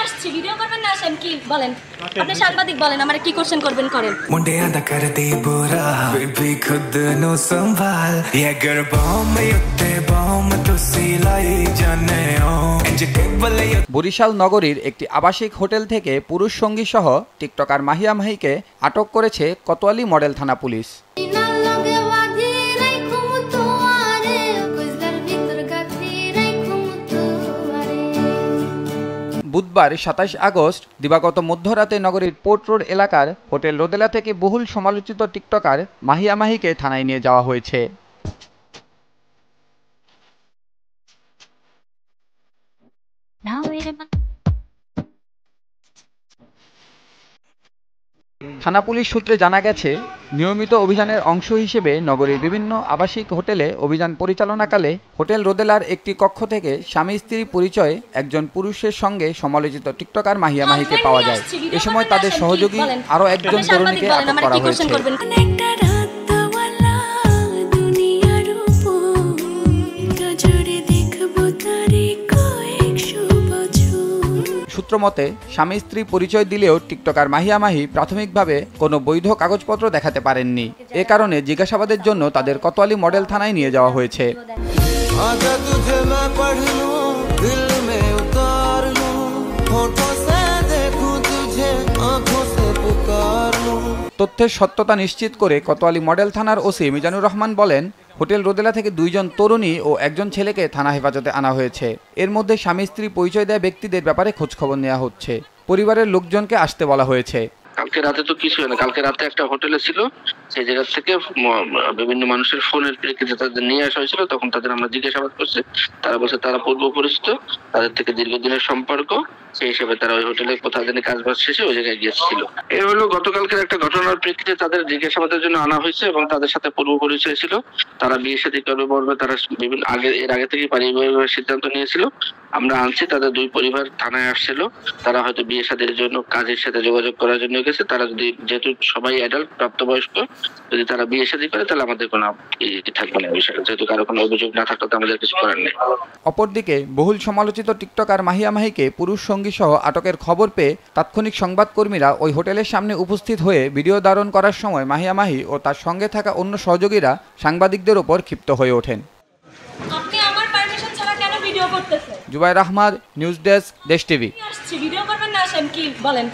আসছি, ভিডিও করবেন না আসেন কি বলেন? আপনি সাংবাদিক, বলেন আমারে কি কোশ্চেন করবেন করেন। ਮੁੰਡਿਆਂ ਦਾ ਕਰਦੇ ਬੁਰਾ ਬੀਬੀ ਖੁਦ ਨੂੰ ਸੰਭਾਲ ਇਹ ਗਰਬਾਮ ਉੱਤੇ ਬਾਮ ਤੁਸੀਂ ਲਾਈ ਜਾਣੇ ਹੋ ਇੰਜ ਕੇਵਲ বরিশাল নগরীর একটি আবাসিক হোটেল থেকে পুরুষ সঙ্গী সহ টিকটকার মাহিয়া মাহিকে আটক করেছে কোতোয়ালি মডেল থানা পুলিশ। বুধবার ২৭ আগস্ট দিবাগত মধ্যরাতে নগরীর পোর্ট রোড এলাকার হোটেল রোদেলা থেকে বহুল সমালোচিত টিকটকার মাহিয়া মাহিকে থানায় নিয়ে যাওয়া হয়েছে। থানা পুলিশ সূত্রে জানা গেছে, নিয়মিত অভিযানের অংশ হিসেবে নগরীর বিভিন্ন আবাসিক হোটেলে অভিযান পরিচালনাকালে হোটেল রোদেলার একটি কক্ষ থেকে স্বামী স্ত্রী পরিচয়ে একজন পুরুষের সঙ্গে সমালোচিত টিকটকার মাহিয়া মাহিকে পাওয়া যায়। এ সময় তাদের সহযোগী আরও একজন তরুণীকে আটক করা হয়েছে। সূত্রমতে স্বামী স্ত্রী পরিচয় দিলেও টিকটকার মাহিয়া মাহি প্রাথমিকভাবে কোনো বৈধ কাগজপত্র দেখাতে পারেননি। এ কারণে জিজ্ঞাসাবাদের জন্য তাদের কোতোয়ালি মডেল থানায় নিয়ে যাওয়া হয়েছে। তথ্যের সত্যতা নিশ্চিত করে কোতোয়ালি মডেল থানার ওসি মিজানুর রহমান বলেন, হোটেল রোদেলা থেকে 2 জন তরুণী ও একজন ছেলেকে থানা হেফাজতে আনা হয়েছে। এর মধ্যে স্বামী স্ত্রী পরিচয় দেওয়া ব্যক্তিদের ব্যাপারে খোঁজখবর নেওয়া হচ্ছে। পরিবারের লোকজনকে আসতে বলা হয়েছে। কালকে রাতে তো কিছু হয় না, কালকে রাতে একটা হোটেলে ছিল, সেই জায়গা থেকে বিভিন্ন মানুষের ফোনের প্রেক্ষিতে তাদের নিয়ে আসা হয়েছিল। তখন তাদের আমরা জিজ্ঞাসাবাদ করছি, তারা বলছে তারা পূর্ব পরিচিত, তাদের থেকে দীর্ঘদিনের সম্পর্ক, সেই হিসেবে তারা ওই হোটেলে কোথাও জানি কাজবাজ শেষে ওই জায়গায় গিয়েছিল। এ হলো গতকালকের একটা ঘটনার প্রেক্ষিতে তাদের জিজ্ঞাসাবাদের জন্য আনা হয়েছে এবং তাদের সাথে পূর্ব পরিচয় ছিল। তারা বিয়ে শাদী করবে বলবে, তারা বিভিন্ন এর আগে থেকে পারিবারিক সিদ্ধান্ত নিয়েছিল। আমরা আনছি, তাদের 2 পরিবার থানায় আসছিল। তারা হয়তো বিয়ে শাদীর জন্য কাজের সাথে যোগাযোগ করার জন্য গেছে। তারা যদি, যেহেতু সবাই অ্যাডাল্ট প্রাপ্তবয়স্ক, যদি তারা বিয়ে শাদী করে তাহলে আমাদের কোনো থাকবে না বিষয়টা, যেহেতু কারো কোনো অভিযোগ না থাকলে তো আমাদের কিছু করার নেই। অপরদিকে বহুল সমালোচিত টিকটকার মাহিয়া মাহিকে পুরুষ সঙ্গী সহ আটকের খবর পেয়ে তাৎক্ষণিক সংবাদকর্মীরা ওই হোটেলের সামনে উপস্থিত হয়ে ভিডিও ধারণ করার সময় মাহিয়া মাহি ও তার সঙ্গে থাকা অন্য সহযোগীরা সাংবাদিকদের ওপর ক্ষিপ্ত হয়ে ওঠেন। আপনি আমার পারমিশন ছাড়া কেন ভিডিও করতেছেন? জুবাইর আহমদ, নিউজ ডেস্ক, দেশ টিভি। ভিডিও করবেন না আসেন কি বলেন?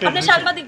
আপনি সাংবাদিক।